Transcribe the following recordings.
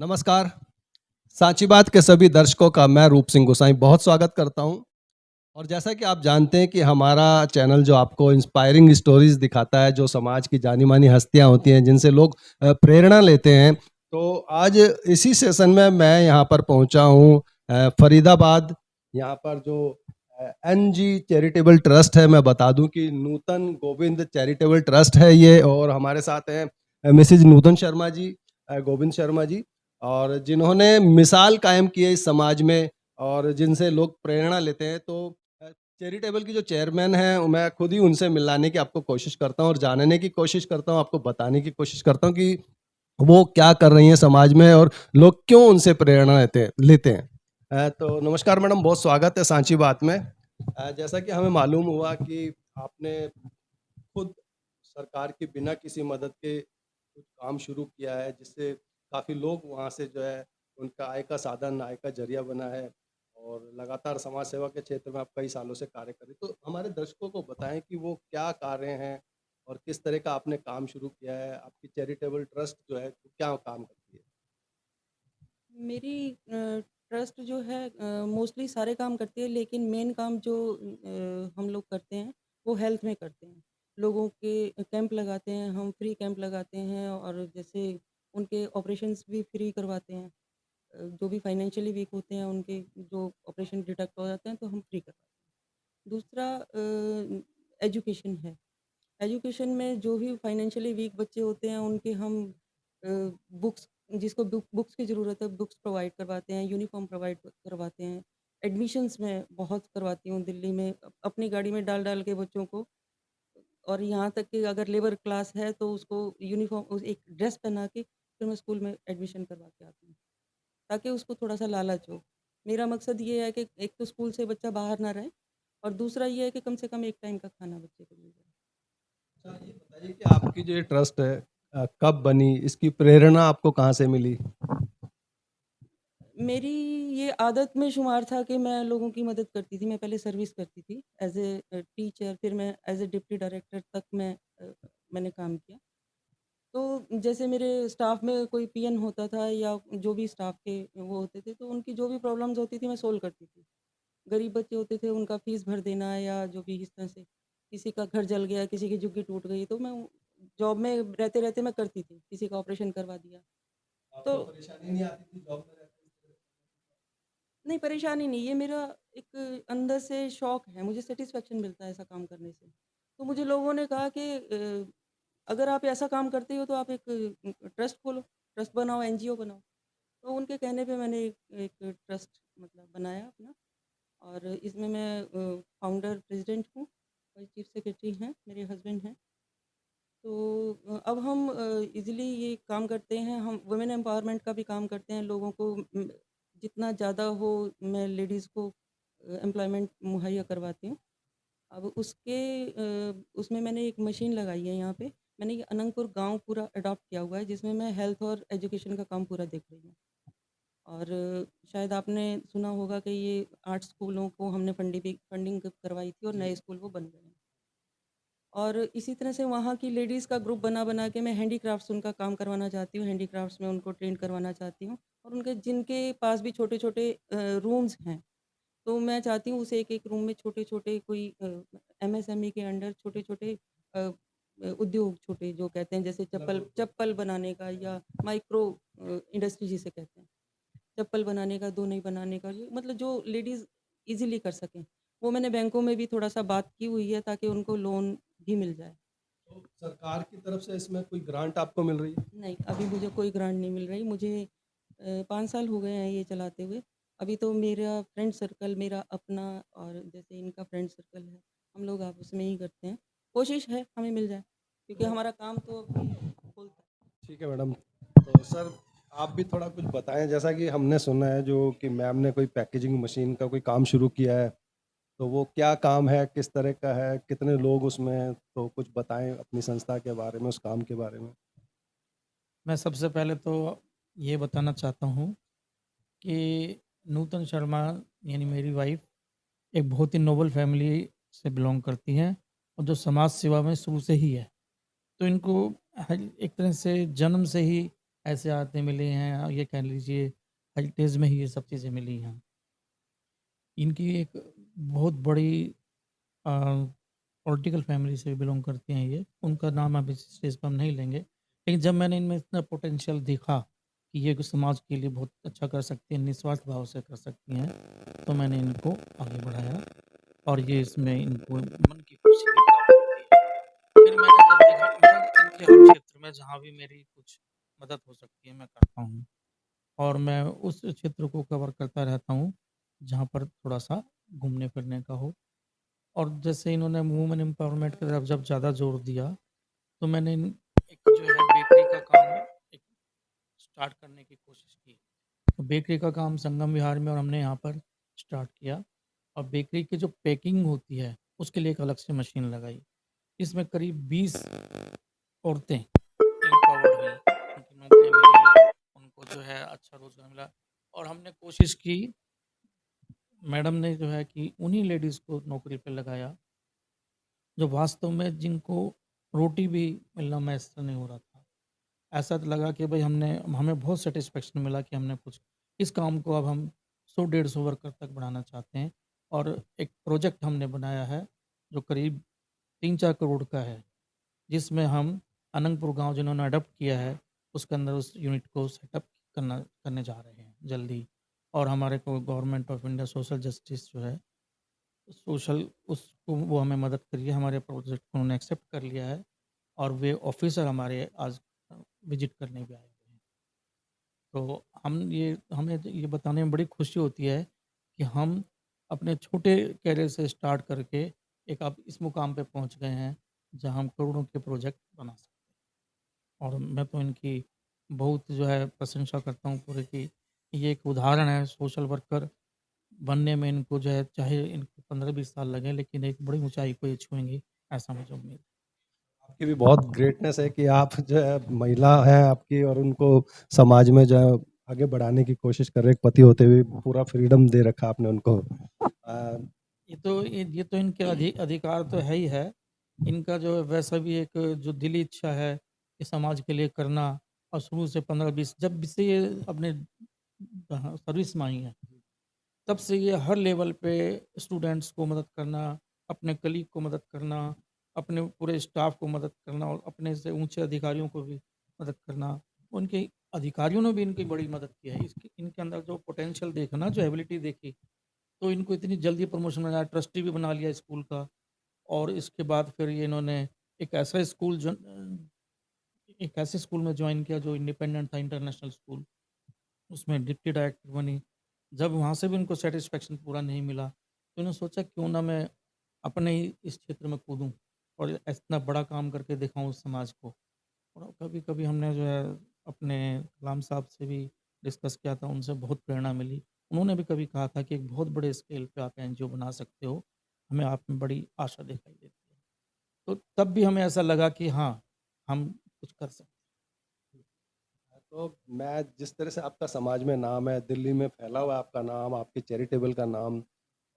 नमस्कार। सांची बात के सभी दर्शकों का मैं रूप सिंह गोसाई बहुत स्वागत करता हूं। और जैसा कि आप जानते हैं कि हमारा चैनल जो आपको इंस्पायरिंग स्टोरीज दिखाता है, जो समाज की जानी-मानी हस्तियां होती हैं, जिनसे लोग प्रेरणा लेते हैं। तो आज इसी सेशन में मैं यहाँ पर पहुँचा हूँ फरीदाबाद। यहाँ पर जो एनजी चैरिटेबल ट्रस्ट है, मैं बता दूं कि नूतन गोविंद चैरिटेबल ट्रस्ट है ये, और हमारे साथ हैं मिसेज नूतन शर्मा जी, गोविंद शर्मा जी, और जिन्होंने मिसाल कायम की है इस समाज में और जिनसे लोग प्रेरणा लेते हैं। तो चैरिटेबल की जो चेयरमैन है, मैं खुद ही उनसे मिलाने की आपको कोशिश करता हूँ और जानने की कोशिश करता हूँ, आपको बताने की कोशिश करता हूँ कि वो क्या कर रही हैं समाज में और लोग क्यों उनसे प्रेरणा लेते हैं। तो नमस्कार मैडम, बहुत स्वागत है सांची बात में। जैसा कि हमें मालूम हुआ कि आपने खुद सरकार के बिना किसी मदद के कुछ काम शुरू किया है, जिससे काफ़ी लोग वहाँ से जो है उनका आय का साधन, आय का जरिया बना है, और लगातार समाज सेवा के क्षेत्र में आप कई सालों से कार्य कर रहे हैं। तो हमारे दर्शकों को बताएं कि वो क्या कार्य हैं और किस तरह का आपने काम शुरू किया है। आपकी चैरिटेबल ट्रस्ट जो है वो क्या काम करती है? मेरी ट्रस्ट जो है मोस्टली सारे काम करती है, लेकिन मेन काम जो हम लोग करते हैं वो हेल्थ में करते हैं। लोगों के कैंप लगाते हैं, हम फ्री कैंप लगाते हैं, और जैसे उनके ऑपरेशंस भी फ्री करवाते हैं। जो भी फाइनेंशियली वीक होते हैं उनके जो ऑपरेशन डिडक्ट हो जाते हैं तो हम फ्री करवाते हैं। दूसरा एजुकेशन है। एजुकेशन में जो भी फाइनेंशियली वीक बच्चे होते हैं उनके हम बुक्स, जिसको बुक्स की ज़रूरत है, बुक्स प्रोवाइड करवाते हैं, यूनिफ़ॉर्म प्रोवाइड करवाते हैं। एडमिशन्स मैं बहुत करवाती हूँ दिल्ली में, अपनी गाड़ी में डाल-डाल के बच्चों को, और यहाँ तक कि अगर लेबर क्लास है तो उसको यूनिफ़ॉर्म उस एक ड्रेस पहना के फिर मैं स्कूल में एडमिशन करवा के आती हूँ, ताकि उसको थोड़ा-सा लालच हो। मेरा मकसद ये है कि एक तो स्कूल से बच्चा बाहर ना रहे, और दूसरा ये है कि कम से कम एक टाइम का खाना बच्चे को मिल जाए। अच्छा, ये बताइए कि आपकी जो ये ट्रस्ट है कब बनी, इसकी प्रेरणा आपको कहाँ से मिली? मेरी ये आदत में शुमार था कि मैं लोगों की मदद करती थी। मैं पहले सर्विस करती थी एज़ टीचर, फिर मैं एज़ डिप्टी डायरेक्टर तक मैंने काम किया। तो जैसे मेरे स्टाफ में कोई पीएन होता था या जो भी स्टाफ के वो होते थे, तो उनकी जो भी प्रॉब्लम्स होती थी मैं सोल्व करती थी। गरीब बच्चे होते थे, उनका फ़ीस भर देना या जो भी इस तरह से, किसी का घर जल गया, किसी की झुग्गी टूट गई, तो मैं जॉब में रहते-रहते मैं करती थी। किसी का ऑपरेशन करवा दिया। तो आपको परेशानी नहीं आती थी जॉब में रहते हुए? नहीं, परेशानी नहीं, ये मेरा एक अंदर से शौक है, मुझे सैटिस्फैक्शन मिलता है ऐसा काम करने से। तो मुझे लोगों ने कहा कि अगर आप ऐसा काम करते हो तो आप एक ट्रस्ट खोलो, ट्रस्ट बनाओ, एनजीओ बनाओ। तो उनके कहने पे मैंने एक एक ट्रस्ट मतलब बनाया अपना, और इसमें मैं फाउंडर प्रेज़िडेंट हूँ, और चीफ सेक्रेटरी हैं, मेरे हस्बैंड हैं। तो अब हम ईज़िली ये काम करते हैं, हम वुमेन एम्पावरमेंट का भी काम करते हैं, लोगों को जितना ज़्यादा हो मैं लेडीज़ को एम्प्लॉयमेंट मुहैया करवाती हूँ। अब उसमें मैंने एक मशीन लगाई है यहाँ पे, मैंने ये अनंगपुर गाँव पूरा अडॉप्ट किया हुआ है, जिसमें मैं हेल्थ और एजुकेशन का काम पूरा देख रही हूँ। और शायद आपने सुना होगा कि ये 8 स्कूलों को हमने फंडिंग करवाई थी, और नए स्कूल वो बन गए हैं। और इसी तरह से वहाँ की लेडीज़ का ग्रुप बना-बना के मैं हैंडीक्राफ्ट्स उनका काम करवाना चाहती हूँ, हैंडीक्राफ्ट्स में उनको ट्रेन करवाना चाहती हूँ, और उनके जिनके पास भी छोटे-छोटे रूम्स हैं, तो मैं चाहती हूँ उस एक-एक रूम में छोटे-छोटे कोई एमएसएमई के अंडर छोटे-छोटे उद्योग, छोटे जो कहते हैं, जैसे लघु चप्पल उद्योग। चप्पल बनाने का, या माइक्रो इंडस्ट्री जिसे कहते हैं। चप्पल बनाने का, दोनई बनाने का, जो मतलब जो लेडीज़ ईज़िली कर सकें। वो मैंने बैंकों में भी थोड़ा-सा बात की हुई है ताकि उनको लोन भी मिल जाए। तो सरकार की तरफ से इसमें कोई ग्रांट आपको मिल रही है? नहीं, अभी मुझे कोई ग्रांट नहीं मिल रही। मुझे 5 साल हो गए हैं ये चलाते हुए। अभी तो मेरा फ्रेंड सर्कल मेरा अपना, और जैसे इनका फ्रेंड सर्कल है, हम लोग आपस में ही करते हैं। कोशिश है हमें मिल जाए, क्योंकि तो हमारा काम तो अभी खोलता है। ठीक है मैडम। तो सर, आप भी थोड़ा कुछ बताएं। जैसा कि हमने सुना है जो कि मैम ने कोई पैकेजिंग मशीन का कोई काम शुरू किया है, तो वो क्या काम है, किस तरह का है, कितने लोग उसमें हैं? तो कुछ बताएं अपनी संस्था के बारे में, उस काम के बारे में। मैं सबसे पहले तो ये बताना चाहता हूँ कि नूतन शर्मा यानी मेरी वाइफ़ एक बहुत ही नोबल फैमिली से बिलॉन्ग करती हैं, और जो समाज सेवा में शुरू से ही है। तो इनको एक तरह से जन्म से ही ऐसे आते मिले हैं, ये कह लीजिए हेरिटेज में ही ये सब चीज़ें मिली हैं। इनकी एक बहुत बड़ी अ, पॉलिटिकल फैमिली से बिलॉन्ग करती हैं ये। उनका नाम अभी इस स्टेज पे हम नहीं लेंगे। लेकिन जब मैंने इनमें इतना पोटेंशियल देखा कि ये कुछ समाज के लिए बहुत अच्छा कर सकती हैं, निस्वार्थ भाव से कर सकती हैं, तो मैंने इनको आगे बढ़ाया और ये इसमें इनको मन की खुशी भी प्राप्त होती है। फिर मैंने जब देखा मैं इनके हर क्षेत्र में जहाँ भी मेरी कुछ मदद हो सकती है, मैं करता हूँ और मैं उस क्षेत्र को कवर करता रहता हूँ, जहाँ पर थोड़ा-सा घूमने-फिरने का हो। और जैसे इन्होंने वुमेन एम्पावरमेंट की तरफ जब ज़्यादा ज़ोर दिया, तो मैंने एक जो है बेकरी का काम एक स्टार्ट करने की कोशिश की। तो बेकरी का काम संगम विहार में और हमने यहाँ पर स्टार्ट किया और बेकरी की जो पैकिंग होती है, उसके लिए एक अलग से मशीन लगाई। इसमें करीब 20 औरतें एम्पावर्ड हुईं, उनको नौकरियाँ मिली, उनको जो है अच्छा रोज़गार मिला और हमने कोशिश की, मैडम ने जो है कि उन्हीं लेडीज़ को नौकरी पे लगाया जो वास्तव में जिनको रोटी भी मिलना मैसर नहीं हो रहा था। ऐसा तो लगा कि भई हमें बहुत सैटिस्फैक्शन मिला कि हमने कुछ इस काम को अब हम 100 डेढ़ 100 वर्कर तक बढ़ाना चाहते हैं और एक प्रोजेक्ट हमने बनाया है, जो करीब 3-4 करोड़ का है, जिसमें हम अनंगपुर गाँव जिन्होंने अडॉप्ट किया है, उसके अंदर उस यूनिट को सेटअप करने जा रहे हैं जल्दी और हमारे को government of India social justice जो है सोशल उसको वो हमें मदद करी है, हमारे प्रोजेक्ट को उन्होंने एक्सेप्ट कर लिया है और वे ऑफ़िसर हमारे आज विज़िट करने भी आए हुए हैं। तो हमें तो ये बताने में बड़ी खुशी होती है कि हम अपने छोटे कैरियर से स्टार्ट करके एक अब इस मुकाम पे पहुँच गए हैं, जहाँ हम करोड़ों के प्रोजेक्ट बना सकते हैं। और मैं तो इनकी बहुत जो है प्रशंसा करता हूँ पूरे की, ये एक उदाहरण है सोशल वर्कर बनने में इनको जो है चाहे इनको 15-20 साल लगे लेकिन एक बड़ी ऊँचाई को ये छुएँगी, ऐसा मुझे उम्मीद है। आपकी भी बहुत ग्रेटनेस है कि आप जो है महिला है आपकी और उनको समाज में जो है आगे बढ़ाने की कोशिश कर रहे हैं, एक पति होते हुए पूरा फ्रीडम दे रखा आपने उनको। ये तो इनके अधिकार तो है ही है। इनका जो है वैसा भी एक जो दिली इच्छा है कि समाज के लिए करना और शुरू से 15-20 जब से ये अपने सर्विस में आई हैं, तब से ये हर लेवल पे स्टूडेंट्स को मदद करना, अपने कलीग को मदद करना, अपने पूरे स्टाफ को मदद करना और अपने से ऊँचे अधिकारियों को भी मदद करना। उनके अधिकारियों ने भी इनकी बड़ी मदद की है। इसके इनके अंदर जो पोटेंशियल देखा ना, जो एबिलिटी देखी, तो इनको इतनी जल्दी प्रमोशन मिला, ट्रस्टी भी बना लिया स्कूल का और इसके बाद फिर ये इन्होंने एक ऐसा स्कूल एक ऐसे स्कूल में जॉइन किया जो इंडिपेंडेंट था, इंटरनेशनल स्कूल। उसमें डिप्टी डायरेक्टर बनी। जब वहाँ से भी उनको सैटिस्फैक्शन पूरा नहीं मिला, तो उन्होंने सोचा क्यों ना मैं अपने ही इस क्षेत्र में कूदूँ और इतना बड़ा काम करके दिखाऊँ समाज को। और कभी-कभी हमने जो है अपने कलाम साहब से भी डिस्कस किया था, उनसे बहुत प्रेरणा मिली। उन्होंने भी कभी कहा था कि एक बहुत बड़े स्केल पे आप एनजीओ बना सकते हो, हमें आप में बड़ी आशा दिखाई देती है। तो तब भी हमें ऐसा लगा कि हाँ, हम कुछ कर सकते हैं। तो मैं जिस तरह से आपका समाज में नाम है, दिल्ली में फैला हुआ है आपका नाम, आपके चैरिटेबल का नाम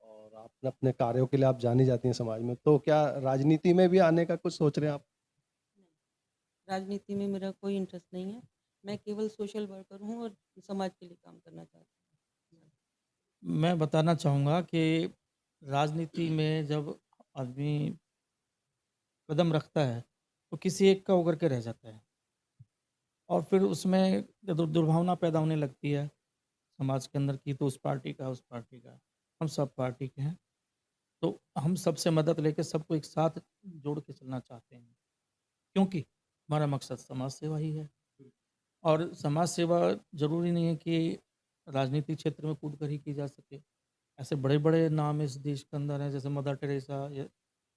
और आपने अपने कार्यों के लिए आप जानी जाती हैं समाज में, तो क्या राजनीति में भी आने का कुछ सोच रहे हैं आप? राजनीति में मेरा कोई इंटरेस्ट नहीं है। मैं केवल सोशल वर्कर हूँ और समाज के लिए काम करना चाहती हूँ। मैं बताना चाहूँगा कि राजनीति में जब आदमी कदम रखता है, तो किसी एक का होकर के रह जाता है और फिर उसमें दुर्भावना पैदा होने लगती है समाज के अंदर की तो उस पार्टी का, उस पार्टी का। हम सब पार्टी के हैं, तो हम सबसे मदद लेके सबको एक साथ जोड़ के चलना चाहते हैं, क्योंकि हमारा मकसद समाज सेवा ही है और समाज सेवा ज़रूरी नहीं है कि राजनीतिक क्षेत्र में कूद कर ही की जा सके। ऐसे बड़े-बड़े नाम इस देश के अंदर हैं जैसे मदर टेरेसा या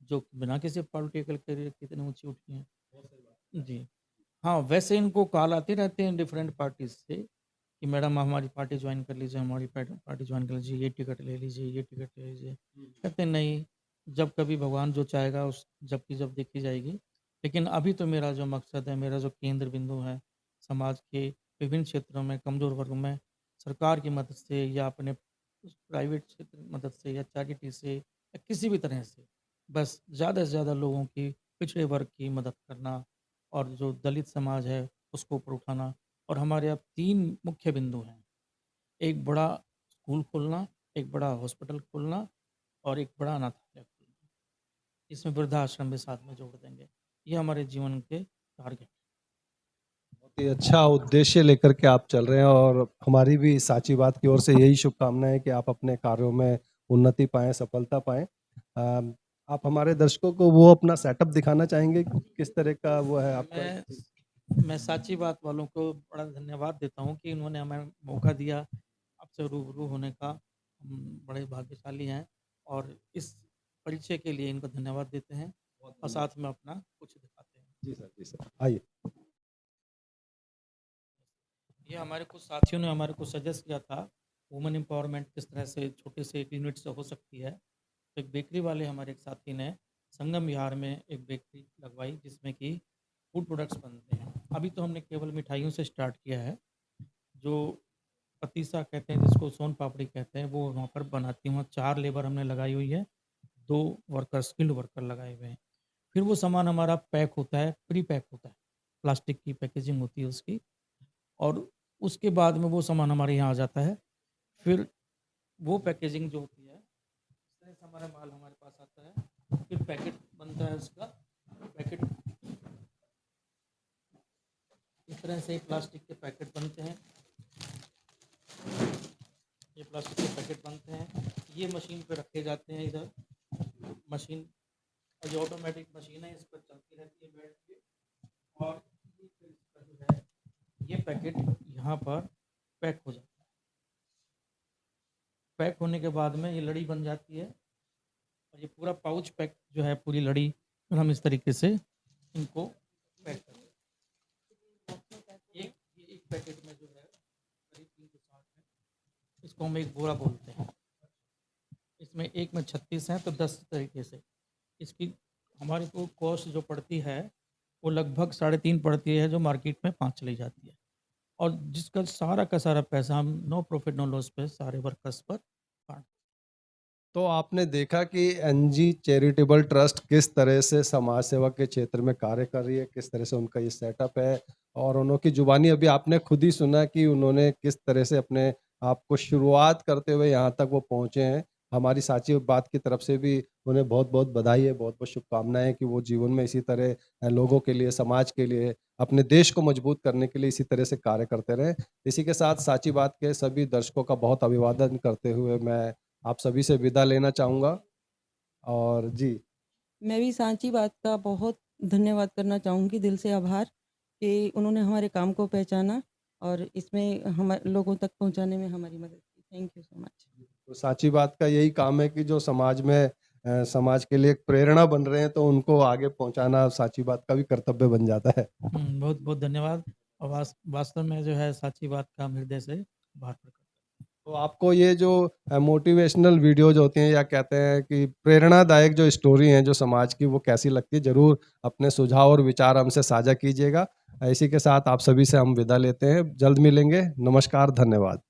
जो बिना किसी पॉलिटिकल करियर के इतनी ऊँची उठी हैं। जी। हाँ, वैसे इनको कॉल आते रहते हैं डिफरेंट पार्टीज़ से कि मैडम आप हमारी पार्टी जॉइन कर लीजिए, हमारी पार्टी जॉइन कर लीजिए, ये टिकट ले लीजिए, ये टिकट ले लीजिए। कहते हैं नहीं, जब कभी भगवान जो चाहेगा उस जब की जब देखी जाएगी। लेकिन अभी तो मेरा जो मकसद है, मेरा जो केंद्र बिंदु है, समाज के विभिन्न क्षेत्रों में कमज़ोर वर्ग में सरकार की मदद से या अपने उस प्राइवेट क्षेत्र की मदद से या चैरिटी से या किसी भी तरह से, बस ज़्यादा से ज़्यादा लोगों की पिछड़े वर्ग की मदद करना और जो दलित समाज है उसको ऊपर उठाना, और हमारे अब 3 मुख्य बिंदु हैं। एक बड़ा स्कूल खोलना, एक बड़ा हॉस्पिटल खोलना और एक बड़ा अनाथालय खोलना। इसमें वृद्धाश्रम भी साथ में जोड़ देंगे। ये हमारे जीवन के टारगेट। बहुत ही अच्छा उद्देश्य लेकर के आप चल रहे हैं और हमारी भी साची बात की ओर से यही शुभकामनाएं है कि आप अपने कार्यों में उन्नति पाएं, सफलता पाएं। आप हमारे दर्शकों को वो अपना सेटअप दिखाना चाहेंगे कि किस तरह का वो है आपका? मैं साची बात वालों को बड़ा धन्यवाद देता हूँ कि उन्होंने हमें मौका दिया आपसे रूबरू होने का। हम बड़े भाग्यशाली हैं और इस परिचय के लिए इनको धन्यवाद देते हैं और साथ में अपना कुछ दिखाते हैं। जी सर, आइए। ये हमारे कुछ साथियों ने हमारे को सजेस्ट किया था, वुमेन एम्पावरमेंट किस तरह से छोटे से एक यूनिट से हो सकती है। तो एक बेकरी वाले हमारे एक साथी ने संगम विहार में एक बेकरी लगवाई जिसमें कि फूड प्रोडक्ट्स बनते हैं। अभी तो हमने केवल मिठाइयों से स्टार्ट किया है। जो पतीसा कहते हैं, जिसको सोन पापड़ी कहते हैं, वो वहाँ पर बनाती हूँ। 4 लेबर हमने लगाई हुई है, 2 वर्कर स्किल्ड वर्कर लगाए हुए हैं। फिर वो सामान हमारा पैक होता है, प्री पैक होता है, प्लास्टिक की पैकेजिंग होती है उसकी, और उसके बाद में वो सामान हमारे यहाँ आ जाता है। फिर वो पैकेजिंग जो होती है, इस तरह से हमारा माल हमारे पास आता है। फिर पैकेट बनता है उसका, पैकेट इस तरह से प्लास्टिक के पैकेट बनते हैं। ये प्लास्टिक के पैकेट बनते हैं, ये मशीन पे रखे जाते हैं। इधर मशीन, और ये ऑटोमेटिक मशीन है, इस पर चलती रहती है बैठ के, और ये फिर इसका जो है ये पैकेट यहाँ पर पैक हो जाता है। पैक होने के बाद में ये लड़ी बन जाती है और ये पूरा पाउच पैक जो है, पूरी लड़ी फिर हम इस तरीके से इनको पैक करते हैं। एक पैकेट में जो है करीब 3 से 7 है, इसको हम एक बोरा बोलते हैं। इसमें एक में 36 हैं, तो 10 तरीके से इसकी हमारे को कॉस्ट जो पड़ती है वो लगभग 3.5 पड़ती है, जो मार्केट में 5 चली जाती है। और जिसका सारा का सारा पैसा हम नो प्रॉफिट नो लॉस पे सारे वर्कर्स पर बांट। तो आपने देखा कि एनजी चैरिटेबल ट्रस्ट किस तरह से समाज सेवा के क्षेत्र में कार्य कर रही है, किस तरह से उनका ये सेटअप है, और उनकी जुबानी अभी आपने खुद ही सुना कि उन्होंने किस तरह से अपने आप को शुरुआत करते हुए यहाँ तक वो पहुँचे हैं। हमारी साची बात की तरफ से भी उन्हें बहुत बहुत बधाई है, बहुत बहुत शुभकामनाएं कि वो जीवन में इसी तरह लोगों के लिए, समाज के लिए, अपने देश को मजबूत करने के लिए इसी तरह से कार्य करते रहें। इसी के साथ साची बात के सभी दर्शकों का बहुत अभिवादन करते हुए मैं आप सभी से विदा लेना चाहूँगा। और जी, मैं भी सांची बात का बहुत धन्यवाद करना चाहूँगी, दिल से आभार कि उन्होंने हमारे काम को पहचाना और इसमें हम लोगों तक पहुँचाने में हमारी मदद की। Thank you so much. तो साची बात का यही काम है कि जो समाज में समाज के लिए एक प्रेरणा बन रहे हैं, तो उनको आगे पहुंचाना साची बात का भी कर्तव्य बन जाता है। बहुत बहुत धन्यवाद। और वास्तव में जो है साची बात का हम हृदय से आभार प्रकट करते हैं। तो आपको ये जो मोटिवेशनल वीडियोज होती हैं, या कहते हैं कि प्रेरणादायक जो स्टोरी हैं जो समाज की, वो कैसी लगती है, ज़रूर अपने सुझाव और विचार हमसे साझा कीजिएगा। इसी के साथ आप सभी से हम विदा लेते हैं, जल्द मिलेंगे। नमस्कार, धन्यवाद।